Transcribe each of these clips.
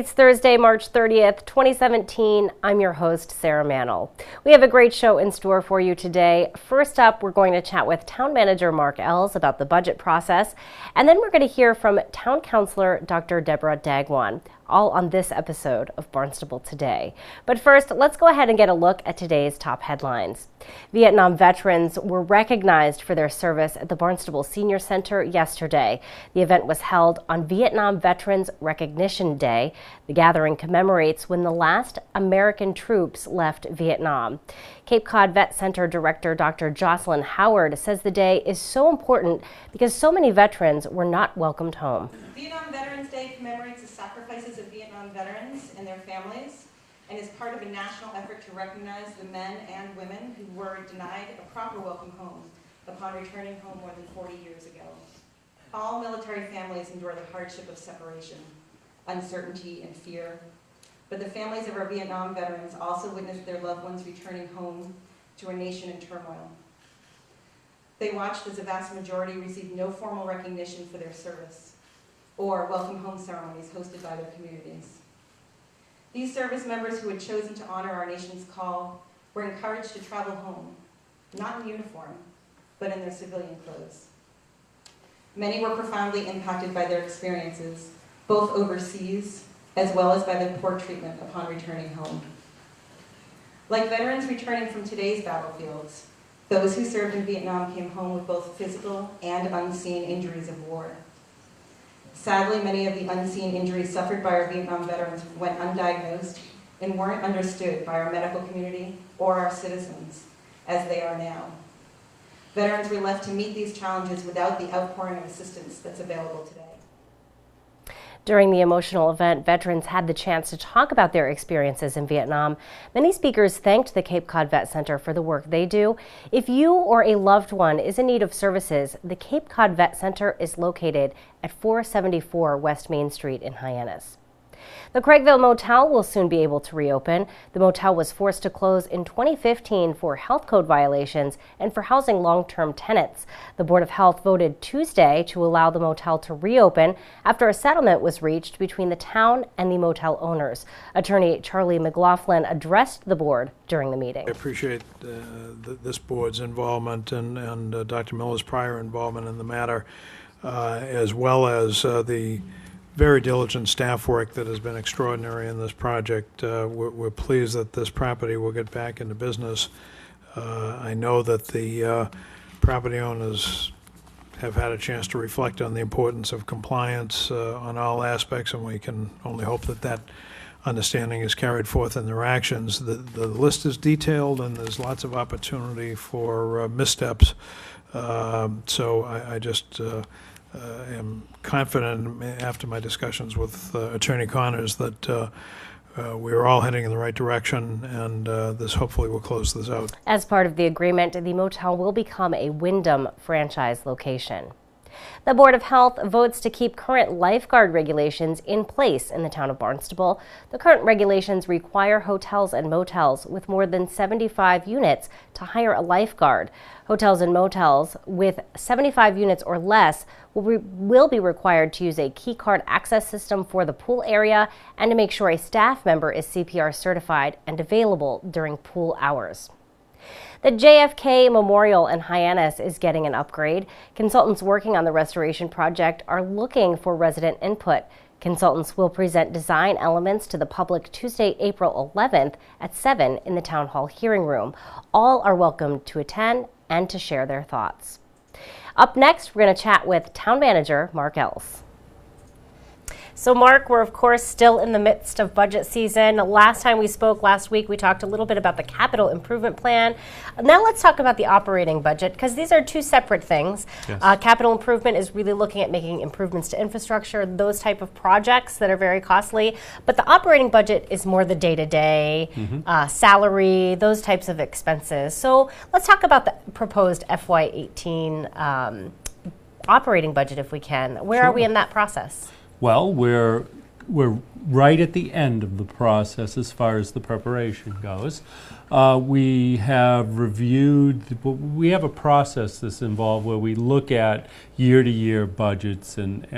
It's Thursday, March 30th, 2017. I'm your host, Sarah Mantle. We have a great show in store for you today. First up, we're going to chat with Town Manager Mark Ells about the budget process, and then we're going to hear from Town Councilor Dr. Deborah Dagwan, all on this episode of Barnstable Today. But first, let's go ahead and get a look at today's top headlines. Vietnam veterans were recognized for their service at the Barnstable Senior Center yesterday. The event was held on Vietnam Veterans Recognition Day. The gathering commemorates when the last American troops left Vietnam. Cape Cod Vet Center Director Dr. Jocelyn Howard says the day is so important because so many veterans were not welcomed home. Vietnam Veterans Day commemorates the sacrifices of Vietnam veterans and their families and is part of a national effort to recognize the men and women who were denied a proper welcome home upon returning home more than 40 years ago. All military families endure the hardship of separation, uncertainty, and fear. But the families of our Vietnam veterans also witnessed their loved ones returning home to a nation in turmoil. They watched as a vast majority received no formal recognition for their service or welcome home ceremonies hosted by their communities. These service members who had chosen to honor our nation's call were encouraged to travel home, not in uniform, but in their civilian clothes. Many were profoundly impacted by their experiences, both overseas as well as by the poor treatment upon returning home. Like veterans returning from today's battlefields, those who served in Vietnam came home with both physical and unseen injuries of war. Sadly, many of the unseen injuries suffered by our Vietnam veterans went undiagnosed and weren't understood by our medical community or our citizens, as they are now. Veterans were left to meet these challenges without the outpouring of assistance that's available today. During the emotional event, veterans had the chance to talk about their experiences in Vietnam. Many speakers thanked the Cape Cod Vet Center for the work they do. If you or a loved one is in need of services, the Cape Cod Vet Center is located at 474 West Main Street in Hyannis. The Craigville Motel will soon be able to reopen. The motel was forced to close in 2015 for health code violations and for housing long-term tenants. The Board of Health voted Tuesday to allow the motel to reopen after a settlement was reached between the town and the motel owners. Attorney Charlie McLaughlin addressed the board during the meeting. I appreciate this board's involvement and Dr. Miller's prior involvement in the matter, as well as the very diligent staff work that has been extraordinary in this project. We're pleased that this property will get back into business. I know that the property owners have had a chance to reflect on the importance of compliance on all aspects, and we can only hope that that understanding is carried forth in their actions. The list is detailed, and there's lots of opportunity for missteps. So I just am confident after my discussions with Attorney Connors that we're all heading in the right direction, and this hopefully will close this out. As part of the agreement, the motel will become a Wyndham franchise location. The Board of Health votes to keep current lifeguard regulations in place in the town of Barnstable. The current regulations require hotels and motels with more than 75 units to hire a lifeguard. Hotels and motels with 75 units or less will be required to use a key card access system for the pool area and to make sure a staff member is CPR certified and available during pool hours. The JFK Memorial in Hyannis is getting an upgrade. Consultants working on the restoration project are looking for resident input. Consultants will present design elements to the public Tuesday, April 11th at 7 in the Town Hall hearing room. All are welcome to attend and to share their thoughts. Up next, we're going to chat with Town Manager Mark Ells. So Mark, we're of course still in the midst of budget season. Last time we spoke last week, we talked a little bit about the capital improvement plan. Now let's talk about the operating budget, because these are two separate things. Yes. Capital improvement is really looking at making improvements to infrastructure, those type of projects that are very costly. But the operating budget is more the day-to-day, salary, those types of expenses. So let's talk about the proposed FY18 operating budget if we can. Where are we in that process? Well, we're right at the end of the process as far as the preparation goes. We have reviewed, we have a process that's involved where we look at year-to-year budgets and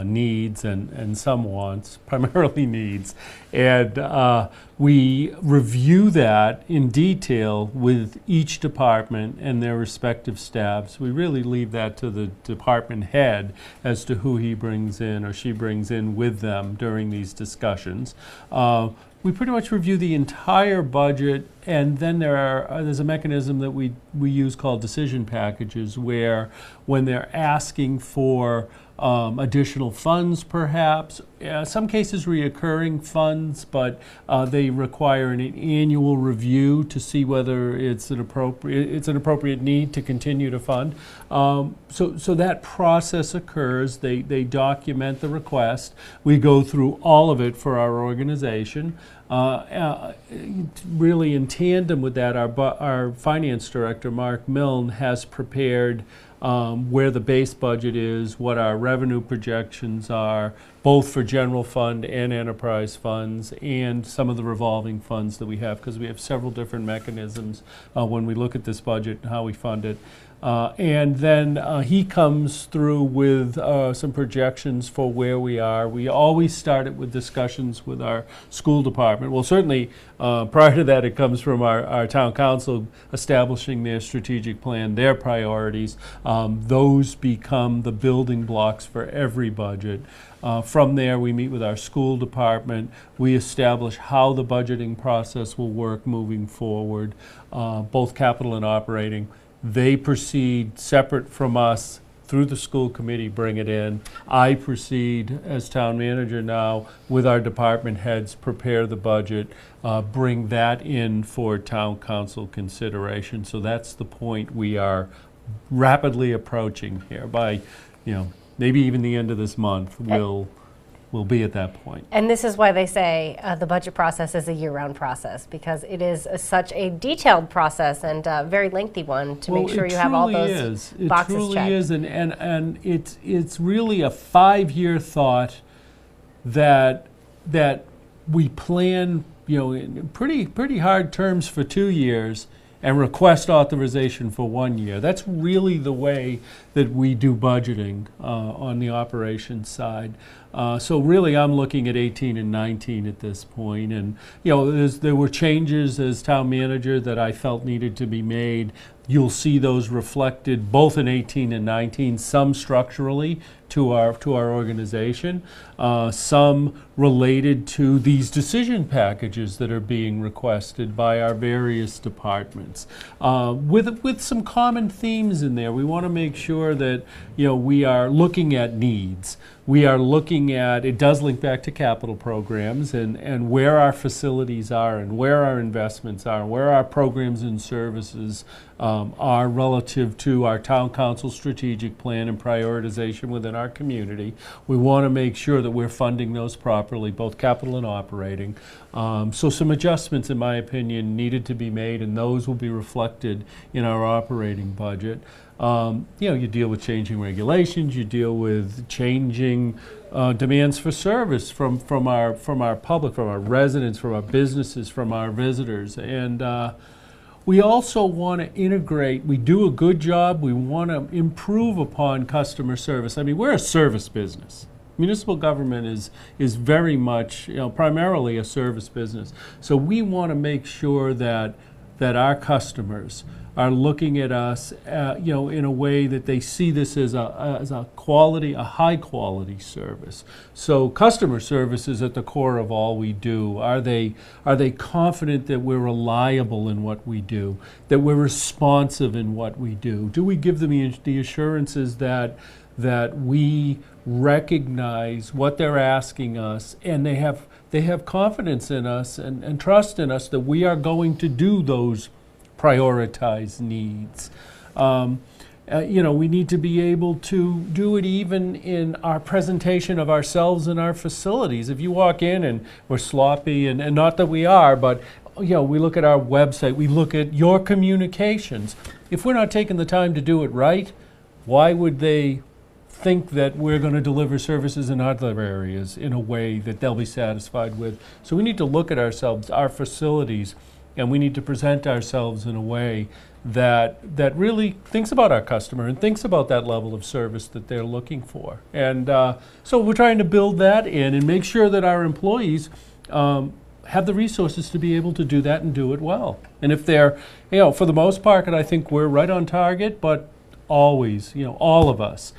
needs and some wants, primarily needs. And we review that in detail with each department and their respective staffs. We really leave that to the department head as to who he brings in or she brings in with them during these discussions. We pretty much review the entire budget, and then there's a mechanism that we use called decision packages, where when they're asking for additional funds, perhaps, some cases reoccurring funds, but they require an annual review to see whether it's an appropriate need to continue to fund. So that process occurs. They document the request. We go through all of it for our organization. Really in tandem with that, our finance director, Mark Milne, has prepared where the base budget is, what our revenue projections are, both for general fund and enterprise funds, and some of the revolving funds that we have, because we have several different mechanisms when we look at this budget and how we fund it. And then he comes through with some projections for where we are. We always start it with discussions with our school department. Well, certainly prior to that, it comes from our town council establishing their strategic plan, their priorities. Those become the building blocks for every budget. From there, we meet with our school department. We establish how the budgeting process will work moving forward, both capital and operating. They proceed separate from us through the school committee, bring it in. I proceed as town manager now with our department heads, prepare the budget, bring that in for town council consideration. So that's the point we are rapidly approaching here. By, maybe even the end of this month, we'll be at that point. And this is why they say the budget process is a year-round process, because it is such a detailed process and a very lengthy one to make sure you have all those boxes checked. It truly is, and it's really a 5-year thought that we plan, in pretty hard terms for 2 years, and request authorization for 1 year. That's really the way that we do budgeting on the operations side. So really, I'm looking at 18 and 19 at this point. And there were changes as town manager that I felt needed to be made. You'll see those reflected both in 18 and 19, some structurally to our organization, some related to these decision packages that are being requested by our various departments, with some common themes in there. We want to make sure that we are looking at needs. We are looking at, it does link back to capital programs and where our facilities are and where our investments are, where our programs and services are relative to our town council strategic plan and prioritization within our community. We want to make sure that we're funding those properly, both capital and operating. So some adjustments, in my opinion, needed to be made, and those will be reflected in our operating budget. You deal with changing regulations, you deal with changing demands for service from our public, from our residents, from our businesses, from our visitors. And we also want to integrate. We do a good job. We want to improve upon customer service. I mean, we're a service business. Municipal government is very much, primarily a service business. So we want to make sure that our customers are looking at us, in a way that they see this as a high quality service. So customer service is at the core of all we do. Are they confident that we're reliable in what we do, that we're responsive in what we do? Do we give them the assurances that we recognize what they're asking us, and they have confidence in us and trust in us that we are going to do those prioritized needs? We need to be able to do it even in our presentation of ourselves and our facilities. If you walk in and we're sloppy, and not that we are, but we look at our website, we look at your communications. If we're not taking the time to do it right, why would they think that we're going to deliver services in other areas in a way that they'll be satisfied with? So we need to look at ourselves, our facilities, and we need to present ourselves in a way that really thinks about our customer and thinks about that level of service that they're looking for. And so we're trying to build that in and make sure that our employees have the resources to be able to do that and do it well. And if they're, for the most part, I think we're right on target, but always, all of us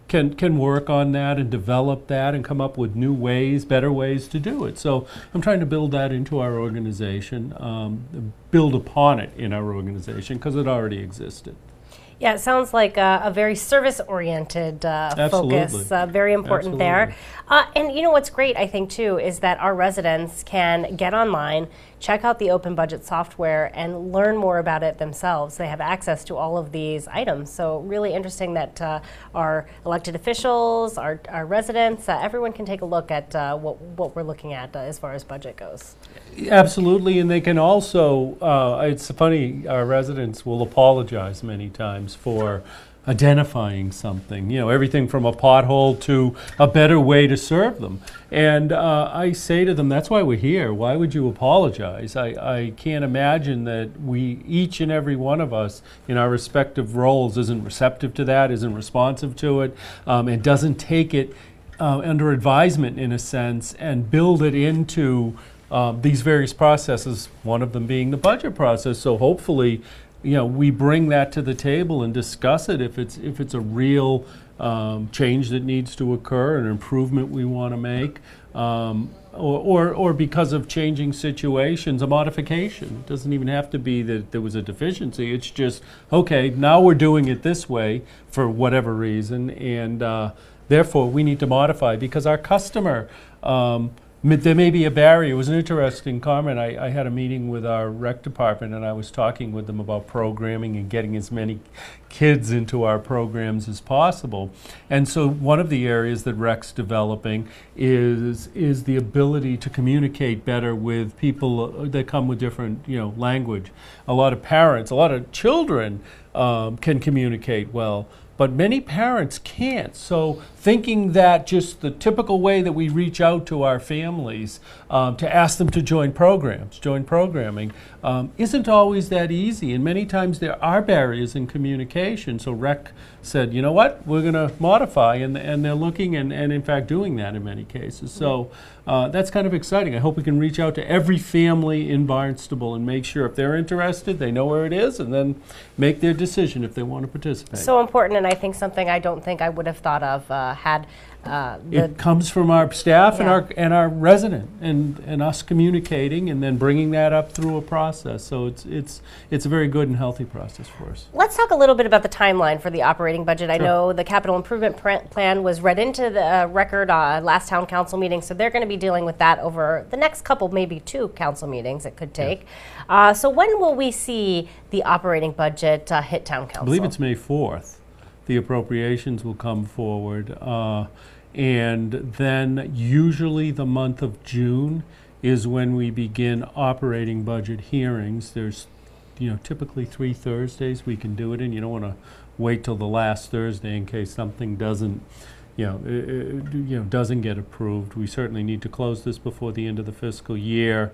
can work on that and develop that and come up with new ways, better ways to do it. So I'm trying to build that into our organization, build upon it in our organization, because it already existed. Yeah, it sounds like a very service-oriented focus, very important there. And what's great, I think, too, is that our residents can get online, check out the open budget software, and learn more about it themselves. They have access to all of these items. So really interesting that our elected officials, our residents, everyone can take a look at what we're looking at as far as budget goes. Absolutely, and they can also, it's funny, our residents will apologize many times for identifying something, everything from a pothole to a better way to serve them. And I say to them, that's why we're here. Why would you apologize? I can't imagine that each and every one of us in our respective roles isn't receptive to that, isn't responsive to it, and doesn't take it under advisement in a sense and build it into these various processes, one of them being the budget process. So hopefully, we bring that to the table and discuss it if it's a real change that needs to occur, an improvement we want to make, or because of changing situations, a modification. It doesn't even have to be that there was a deficiency. It's just, okay, now we're doing it this way for whatever reason, and therefore we need to modify because our customer, there may be a barrier. It was an interesting comment. I had a meeting with our rec department, and I was talking with them about programming and getting as many kids into our programs as possible. And so one of the areas that rec's developing is the ability to communicate better with people that come with different language. A lot of parents, a lot of children can communicate well, but many parents can't. So thinking that just the typical way that we reach out to our families to ask them to join programming, isn't always that easy. And many times there are barriers in communication. So Rec said, you know what, we're going to modify, and they're looking and in fact doing that in many cases. So that's kind of exciting. I hope we can reach out to every family in Barnstable and make sure if they're interested, they know where it is, and then make their decision if they want to participate. So important, and I think something I don't think I would have thought of had it comes from our staff and our resident and us communicating and then bringing that up through a process. So it's a very good and healthy process for us. Let's talk a little bit about the timeline for the operating budget. I know the capital improvement plan was read into the record last town council meeting, so they're going to be dealing with that over the next couple, maybe 2 council meetings it could take. So when will we see the operating budget hit town council? I believe it's May 4th. The appropriations will come forward. And then usually the month of June is when we begin operating budget hearings. There's, typically 3 Thursdays we can do it in. You don't want to wait till the last Thursday in case something doesn't, doesn't get approved. We certainly need to close this before the end of the fiscal year.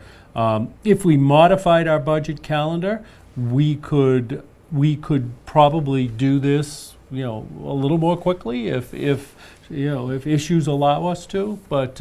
If we modified our budget calendar, we could probably do this a little more quickly if issues allow us to, but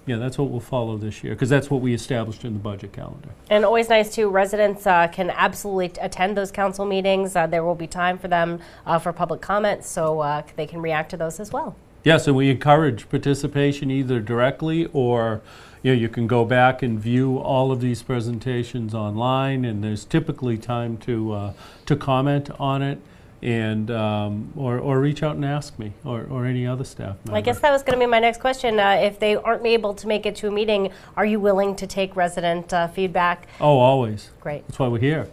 that's what we'll follow this year because that's what we established in the budget calendar. And always nice too, residents can absolutely attend those council meetings. There will be time for them for public comments, so they can react to those as well. Yes, and we encourage participation either directly or you can go back and view all of these presentations online, and there's typically time to comment on it. And or reach out and ask me or any other staff member. I guess that was going to be my next question. If they aren't able to make it to a meeting, are you willing to take resident feedback? Oh, always. Great. That's why we're here.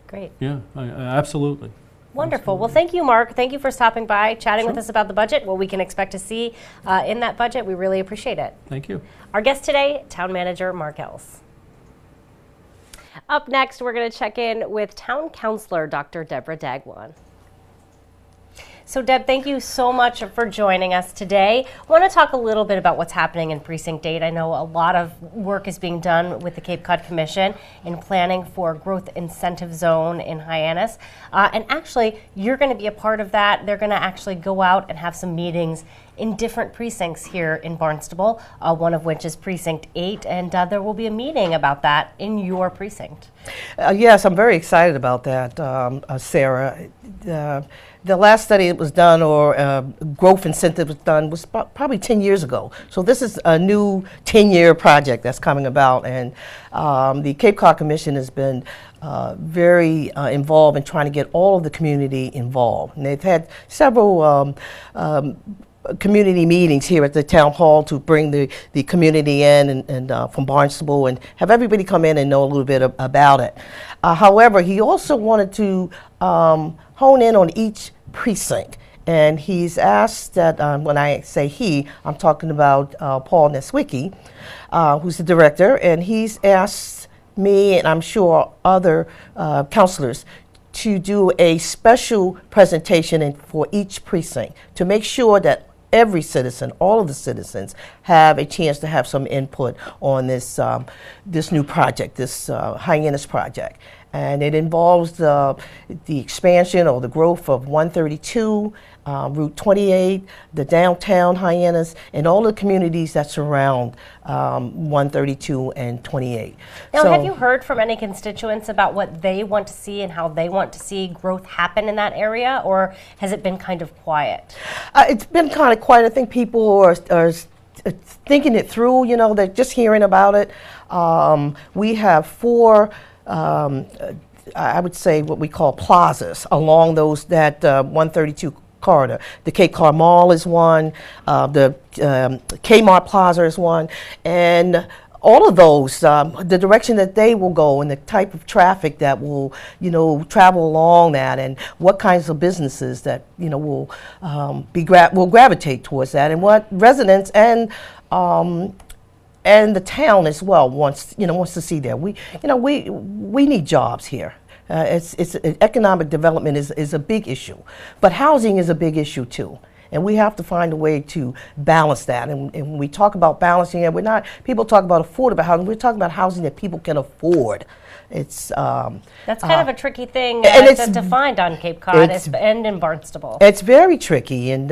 Great. Yeah, absolutely. Wonderful. Absolutely. Well, thank you, Mark. Thank you for stopping by, chatting with us about the budget, what we can expect to see in that budget. We really appreciate it. Thank you. Our guest today, Town Manager Mark Ells. Up next, we're going to check in with Town Councilor Dr. Deborah Dagwan. So Deb, thank you so much for joining us today. I want to talk a little bit about what's happening in Precinct 8. I know a lot of work is being done with the Cape Cod Commission in planning for growth incentive zone in Hyannis. And actually, you're going to be a part of that. They're going to actually go out and have some meetings in different precincts here in Barnstable, one of which is Precinct 8, and there will be a meeting about that in your precinct. Yes, I'm very excited about that, Sarah. The last study that was done, or growth incentive was done, was probably 10 years ago. So this is a new 10-year project that's coming about, and the Cape Cod Commission has been very involved in trying to get all of the community involved. And they've had several community meetings here at the town hall to bring the community in and from Barnstable and have everybody come in and know a little bit about it. However, he also wanted to hone in on each precinct. And he's asked that, when I say he, I'm talking about Paul Neswicki, who's the director, and he's asked me, and I'm sure other counselors, to do a special presentation for each precinct to make sure that every citizen, all of the citizens, have a chance to have some input on this this new project, this Hyannis project. And it involves the expansion or the growth of 132, Route 28, the downtown Hyannis, and all the communities that surround 132 and 28. Now, so, have you heard from any constituents about what they want to see and how they want to see growth happen in that area, or has it been kind of quiet? It's been kind of quiet. I think people are thinking it through, you know, they're just hearing about it. We have 4 I would say what we call plazas along that 132 corridor. The Cape Cod Mall is one, the Kmart Plaza is one, and all of those, the direction that they will go and the type of traffic that will, you know, travel along that, and what kinds of businesses that, you know, will will gravitate towards that, and what residents and the town as well wants to see there. We need jobs here. It's economic development is a big issue, but housing is a big issue too. And we have to find a way to balance that. And when we talk about balancing it, people talk about affordable housing. We're talking about housing that people can afford. It's that's kind of a tricky thing to find on Cape Cod and in Barnstable. It's very tricky, and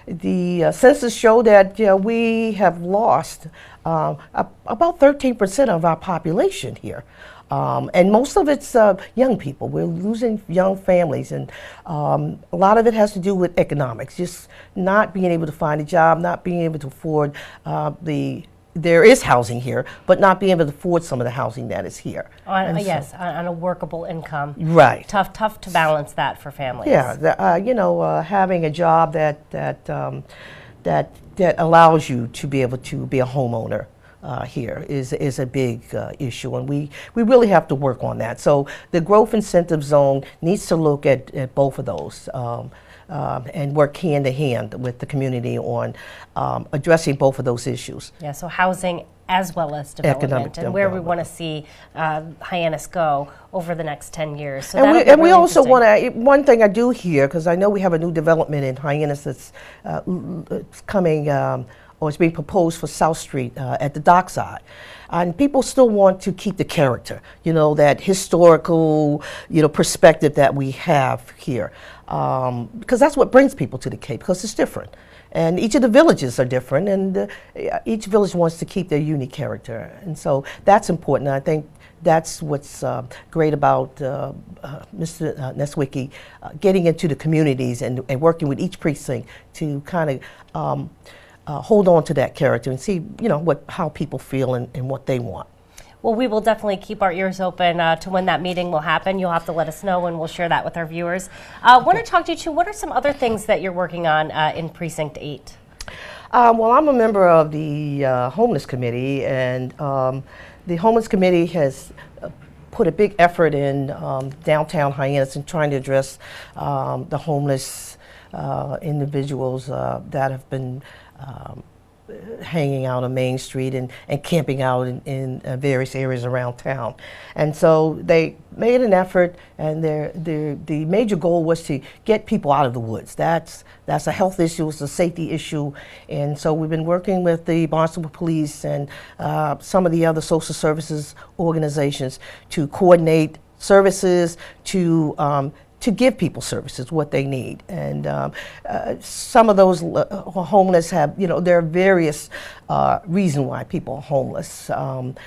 the census show that we have lost about 13% of our population here. And most of it's young people. We're losing young families, and a lot of it has to do with economics, just not being able to find a job, not being able to afford there is housing here, but not being able to afford some of the housing that is here. On a workable income. Right. Tough to balance that for families. Yeah, having a job that allows you to be able to be a homeowner here is a big issue, and we really have to work on that. So the growth incentive zone needs to look at both of those and work hand in hand with the community on addressing both of those issues. Yeah, so housing as well as development, and where we want to see Hyannis go over the next 10 years. So and we also want to, one thing I do here, because I know we have a new development in Hyannis that's coming, or it's being proposed for South Street at the dockside. And people still want to keep the character, that historical, perspective that we have here. Because that's what brings people to the Cape, because it's different. And each of the villages are different, and each village wants to keep their unique character. And so that's important. I think that's what's great about Mr. Neswicki getting into the communities and working with each precinct to kind of hold on to that character and see, how people feel and what they want. Well, we will definitely keep our ears open to when that meeting will happen. You'll have to let us know, and we'll share that with our viewers. I want to talk to you, too. What are some other things that you're working on in Precinct 8? Well, I'm a member of the Homeless Committee, and the Homeless Committee has put a big effort in downtown Hyannis in trying to address the homeless individuals that have been hanging out on Main Street and camping out in various areas around town. And so they made an effort, and the major goal was to get people out of the woods. That's a health issue, it's a safety issue, and so we've been working with the Barnstable Police and some of the other social services organizations to coordinate services, to give people services, what they need. And some of those homeless have, there are various reasons why people are homeless.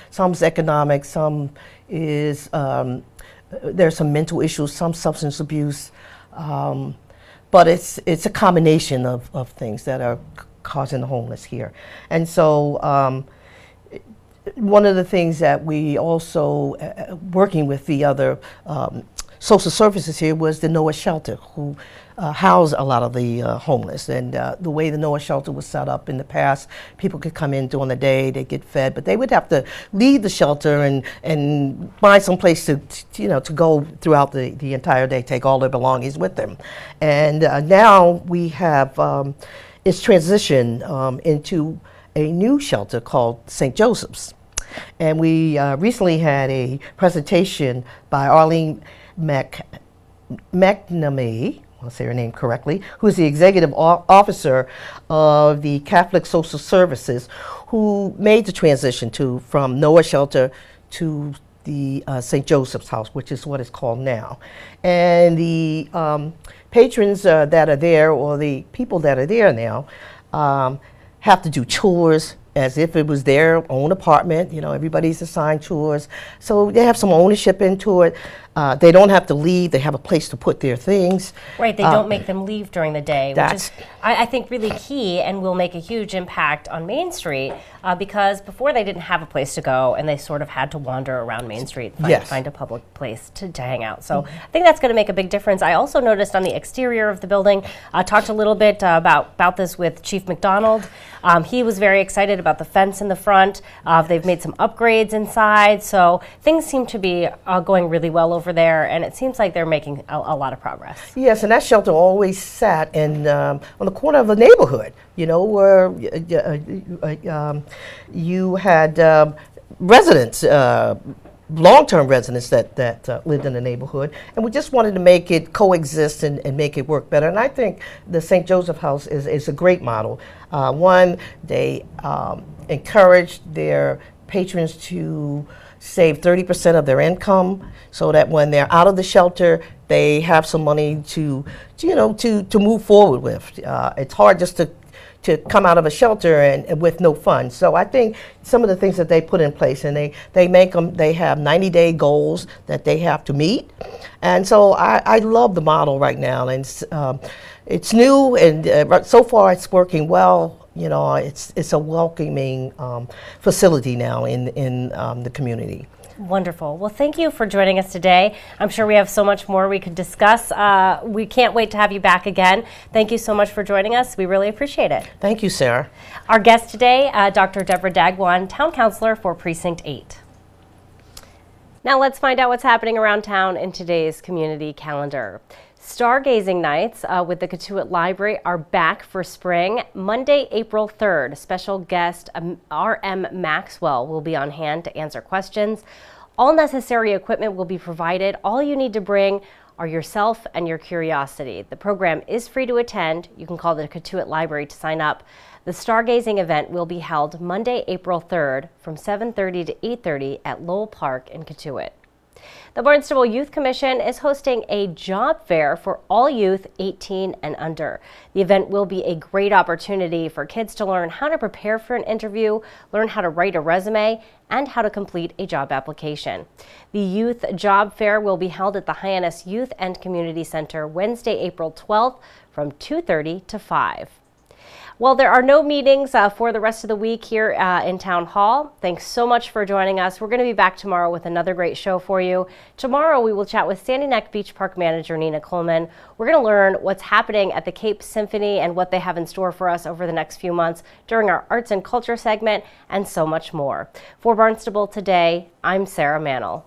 Some's economic, some is, there's some mental issues, some substance abuse. But it's a combination of things that are causing the homeless here. And so one of the things that we also, working with the other social services here, was the Noah Shelter, who house a lot of the homeless. And the way the Noah Shelter was set up in the past, people could come in during the day, they get fed, but they would have to leave the shelter and find some place to go throughout the entire day, take all their belongings with them. And now we have, it's transitioned into a new shelter called St. Joseph's. And we recently had a presentation by Arlene McNamee, I'll say her name correctly, who's the executive officer of the Catholic Social Services, who made the transition from Noah Shelter to the St. Joseph's House, which is what it's called now. And the patrons that are there, or the people that are there now, have to do chores as if it was their own apartment. Everybody's assigned chores. So they have some ownership into it. They don't have to leave. They have a place to put their things. Right, they don't make them leave during the day, which is, I think, really key and will make a huge impact on Main Street, because before they didn't have a place to go and they sort of had to wander around Main Street, find a public place to hang out. So I think that's going to make a big difference. I also noticed on the exterior of the building, talked a little bit about this with Chief McDonald. He was very excited about the fence in the front. They've made some upgrades inside, so things seem to be going really well over there, and it seems like they're making a lot of progress. Yes, and that shelter always sat on the corner of a neighborhood, where you had residents, long-term residents that lived in the neighborhood, and we just wanted to make it coexist and make it work better. And I think the St. Joseph House is a great model. One, they encourage their patrons to save 30% of their income, so that when they're out of the shelter, they have some money to move forward with. It's hard just to come out of a shelter and with no funds. So I think some of the things that they put in place, and they have 90-day goals that they have to meet. And so I love the model right now, and it's new, and so far it's working well. It's a welcoming facility now in the community. Wonderful. Well, thank you for joining us today. I'm sure we have so much more we could discuss. We can't wait to have you back again. Thank you so much for joining us. We really appreciate it. Thank you, Sarah. Our guest today, Dr. Deborah Dagwan, Town Councilor for Precinct 8. Now let's find out what's happening around town in today's community calendar. Stargazing nights with the Cotuit Library are back for spring. Monday, April 3rd, special guest R.M. Maxwell will be on hand to answer questions. All necessary equipment will be provided. All you need to bring are yourself and your curiosity. The program is free to attend. You can call the Cotuit Library to sign up. The Stargazing event will be held Monday, April 3rd from 7:30 to 8:30 at Lowell Park in Cotuit. The Barnstable Youth Commission is hosting a job fair for all youth 18 and under. The event will be a great opportunity for kids to learn how to prepare for an interview, learn how to write a resume, and how to complete a job application. The Youth Job Fair will be held at the Hyannis Youth and Community Center Wednesday, April 12th from 2:30 to 5. Well, there are no meetings for the rest of the week here in Town Hall. Thanks so much for joining us. We're going to be back tomorrow with another great show for you. Tomorrow, we will chat with Sandy Neck Beach Park Manager Nina Coleman. We're going to learn what's happening at the Cape Symphony and what they have in store for us over the next few months during our Arts and Culture segment, and so much more. For Barnstable Today, I'm Sarah Mannel.